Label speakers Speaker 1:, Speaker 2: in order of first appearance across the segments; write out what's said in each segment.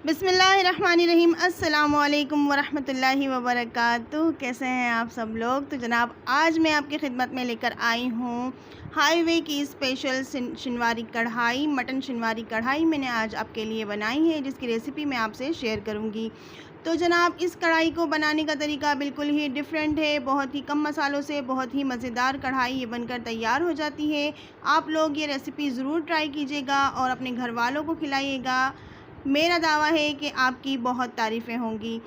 Speaker 1: बिस्मिल्लाहिर्रहमानिर्रहीम। अस्सलामुअलैकुम वरहमतुल्लाहि वबरकातुहू। कैसे हैं आप सब लोग। तो जनाब आज मैं आपकी खिदमत में लेकर आई हूँ हाईवे की स्पेशल शिनवारी कढ़ाई, मटन शिनवारी कढ़ाई मैंने आज आपके लिए बनाई है, जिसकी रेसिपी मैं आपसे शेयर करूँगी। तो जनाब इस कढ़ाई को बनाने का तरीका बिल्कुल ही डिफरेंट है। बहुत ही कम मसालों से बहुत ही मज़ेदार कढ़ाई ये बनकर तैयार हो जाती है। आप लोग ये रेसिपी ज़रूर ट्राई कीजिएगा और अपने घर वालों को खिलाइएगा। मेरा दावा है कि आपकी बहुत तारीफ़ें होंगी।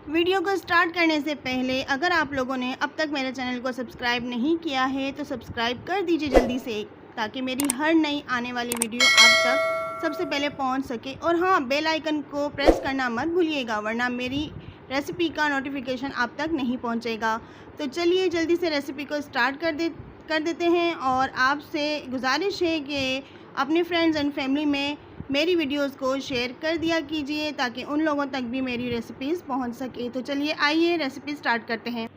Speaker 1: वीडियो को स्टार्ट करने से पहले अगर आप लोगों ने अब तक मेरे चैनल को सब्सक्राइब नहीं किया है तो सब्सक्राइब कर दीजिए जल्दी से, ताकि मेरी हर नई आने वाली वीडियो आप तक सबसे पहले पहुंच सके। और हाँ, बेल आइकन को प्रेस करना मत भूलिएगा, वरना मेरी रेसिपी का नोटिफिकेशन आप तक नहीं पहुंचेगा। तो चलिए जल्दी से रेसिपी को स्टार्ट कर देते हैं। और आपसे गुजारिश है कि अपने फ्रेंड्स एंड फैमिली में मेरी वीडियोस को शेयर कर दिया कीजिए, ताकि उन लोगों तक भी मेरी रेसिपीज़ पहुंच सके। तो चलिए आइए रेसिपी स्टार्ट करते हैं।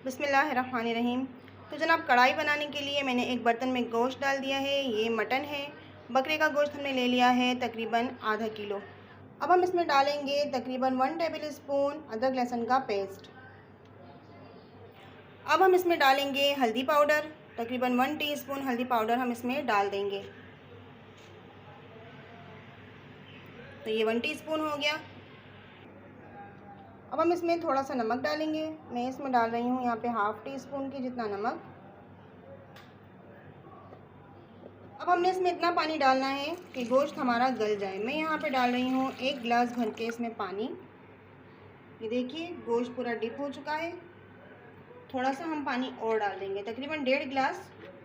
Speaker 1: बिस्मिल्लाहिर्रहमानिर्रहीम। तो जनाब कढ़ाई बनाने के लिए मैंने एक बर्तन में गोश्त डाल दिया है। ये मटन है, बकरे का गोश्त हमने ले लिया है तकरीबन आधा किलो। अब हम इसमें डालेंगे तकरीबन 1 टेबल स्पून अदरक लहसुन का पेस्ट। अब हम इसमें डालेंगे हल्दी पाउडर, तकरीबन 1 टीस्पून हल्दी पाउडर हम इसमें डाल देंगे। तो ये 1 टीस्पून हो गया। अब हम इसमें थोड़ा सा नमक डालेंगे। मैं इसमें डाल रही हूँ यहाँ पे ½ टीस्पून की जितना नमक। अब हमने इसमें इतना पानी डालना है कि गोश्त हमारा गल जाए। मैं यहाँ पे डाल रही हूँ 1 गिलास भर के इसमें पानी। ये देखिए गोश्त पूरा डिप हो चुका है। थोड़ा सा हम पानी और डाल देंगे, तकरीबन 1.5 गिलास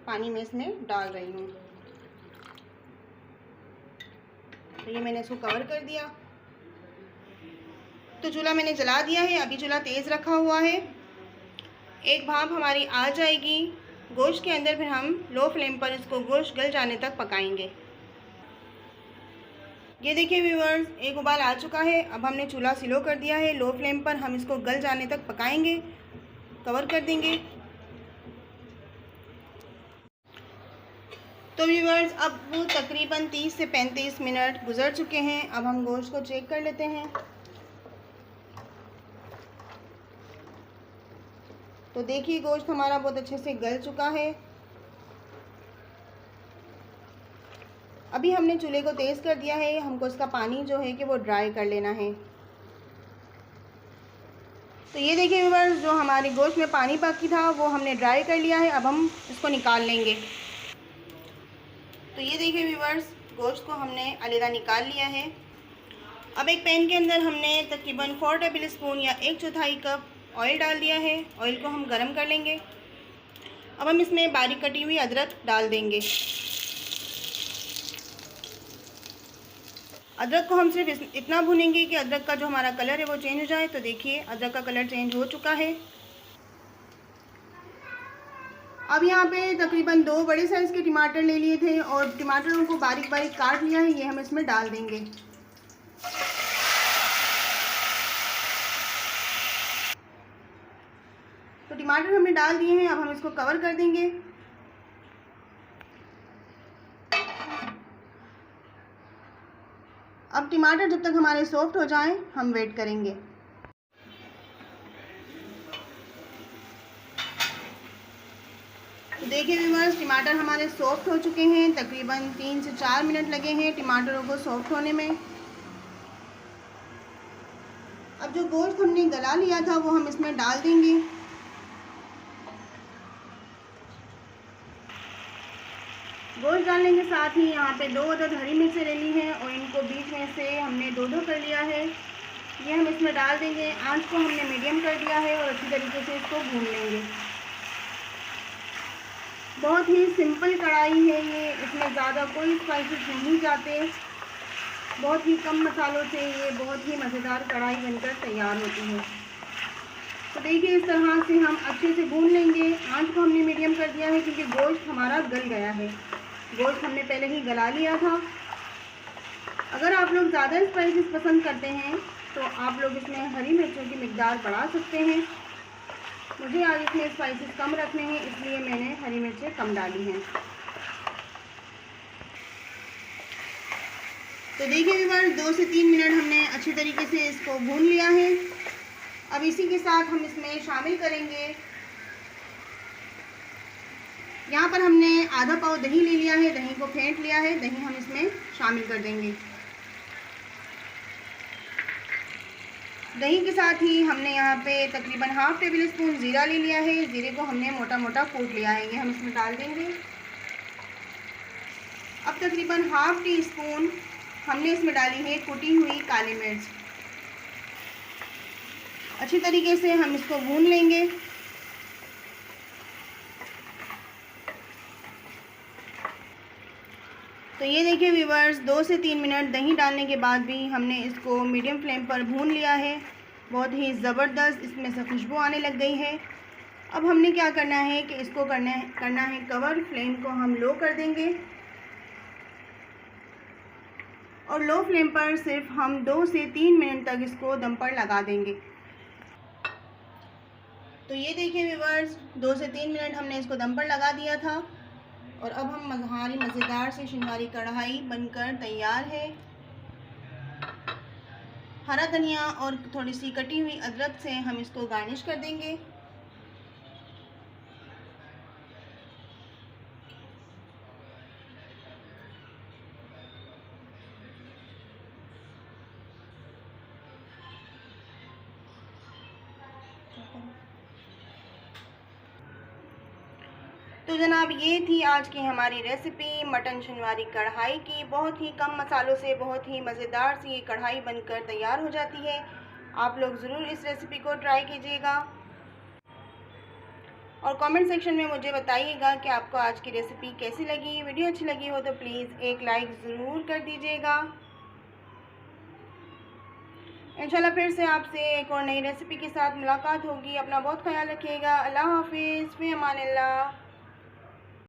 Speaker 1: पानी मैं इसमें डाल रही हूँ। तो ये मैंने इसको कवर कर दिया। तो चूल्हा मैंने जला दिया है, अभी चूल्हा तेज़ रखा हुआ है। एक भाप हमारी आ जाएगी गोश्त के अंदर, फिर हम लो फ्लेम पर इसको गोश्त गल जाने तक पकाएंगे। ये देखिए व्यूअर्स, एक उबाल आ चुका है। अब हमने चूल्हा स्लो कर दिया है, लो फ्लेम पर हम इसको गल जाने तक पकाएंगे, कवर कर देंगे। तो व्यूअर्स अब वो तकरीबन 30 से 35 मिनट गुजर चुके हैं। अब हम गोश्त को चेक कर लेते हैं। तो देखिए गोश्त हमारा बहुत अच्छे से गल चुका है। अभी हमने चूल्हे को तेज़ कर दिया है, हमको इसका पानी जो है कि वो ड्राई कर लेना है। तो ये देखिए व्यूअर्स, जो हमारे गोश्त में पानी बाकी था वो हमने ड्राई कर लिया है। अब हम इसको निकाल लेंगे। तो ये देखिए व्यूअर्स, गोश्त को हमने अलग निकाल लिया है। अब एक पैन के अंदर हमने तकरीबन 4 टेबल स्पून या 1/4 कप ऑयल डाल दिया है। ऑयल को हम गरम कर लेंगे। अब हम इसमें बारीक कटी हुई अदरक डाल देंगे। अदरक को हम सिर्फ इतना भूनेंगे कि अदरक का जो हमारा कलर है वो चेंज हो जाए। तो देखिए अदरक का कलर चेंज हो चुका है। अब यहाँ पे तकरीबन 2 बड़े साइज़ के टमाटर ले लिए थे और टमाटरों को बारीक बारीक काट लिया है, ये हम इसमें डाल देंगे। तो टमाटर हमने डाल दिए हैं, अब हम इसको कवर कर देंगे। अब टमाटर जब तक हमारे सॉफ्ट हो जाएं हम वेट करेंगे। तो देखिए व्यूअर्स, टमाटर हमारे सॉफ्ट हो चुके हैं। तकरीबन 3 से 4 मिनट लगे हैं टमाटरों को सॉफ्ट होने में। अब जो गोश्त हमने गला लिया था वो हम इसमें डाल देंगे। गोश्त डालने के साथ ही यहाँ पे 2 अदद हरी मिर्चें ले ली हैं और इनको बीच में से हमने 2-2 कर लिया है। ये हम इसमें डाल देंगे। आंच को हमने मीडियम कर दिया है और अच्छी तरीके से इसको भून लेंगे। बहुत ही सिंपल कढ़ाई है ये, इसमें ज़्यादा कोई स्पाइसेस नहीं जाते। बहुत ही कम मसालों से ये बहुत ही मज़ेदार कढ़ाई बनकर तैयार होती है। तो देखिए इस तरह से हम अच्छे से भून लेंगे। आंच को हमने मीडियम कर दिया है क्योंकि गोश्त हमारा गल गया है। गोश्त हमने पहले ही गला लिया था। अगर आप लोग ज़्यादा स्पाइसेस पसंद करते हैं तो आप लोग इसमें हरी मिर्चों की मिकदार बढ़ा सकते हैं। मुझे आज इसमें स्पाइसेस कम रखने हैं, इसलिए मैंने हरी मिर्चें कम डाली हैं। तो देखिए व्यूअर्स 2 से 3 मिनट हमने अच्छे तरीके से इसको भून लिया है। अब इसी के साथ हम इसमें शामिल करेंगे, यहाँ पर हमने आधा पाव दही ले लिया है, दही को फेंट लिया है, दही हम इसमें शामिल कर देंगे। दही के साथ ही हमने यहाँ पे तकरीबन हाफ़ टेबल स्पून ज़ीरा ले लिया है, ज़ीरे को हमने मोटा मोटा कूट लिया है, ये हम इसमें डाल देंगे। अब तकरीबन हाफ़ टी स्पून हमने इसमें डाली है कुटी हुई काली मिर्च। अच्छी तरीके से हम इसको भून लेंगे। तो ये देखिए व्यूअर्स 2 से 3 मिनट दही डालने के बाद भी हमने इसको मीडियम फ्लेम पर भून लिया है। बहुत ही ज़बरदस्त इसमें से खुशबू आने लग गई है। अब हमने क्या करना है कि इसको करना है कवर, फ्लेम को हम लो कर देंगे और लो फ्लेम पर सिर्फ हम 2 से 3 मिनट तक इसको दम पर लगा देंगे। तो ये देखिए व्यूअर्स 2 से 3 मिनट हमने इसको दम पर लगा दिया था और अब हमारी मज़ेदार सी शिनवारी कढ़ाई बनकर तैयार है। हरा धनिया और थोड़ी सी कटी हुई अदरक से हम इसको गार्निश कर देंगे। तो जनाब ये थी आज की हमारी रेसिपी मटन शिनवारी कढ़ाई की। बहुत ही कम मसालों से बहुत ही मज़ेदार सी ये कढ़ाई बनकर तैयार हो जाती है। आप लोग ज़रूर इस रेसिपी को ट्राई कीजिएगा और कमेंट सेक्शन में मुझे बताइएगा कि आपको आज की रेसिपी कैसी लगी। वीडियो अच्छी लगी हो तो प्लीज़ एक लाइक ज़रूर कर दीजिएगा। इंशाल्लाह फिर से आपसे एक और नई रेसिपी के साथ मुलाकात होगी। अपना बहुत ख्याल रखिएगा। अल्लाह हाफिज़, फ़ी अमानिल्लाह।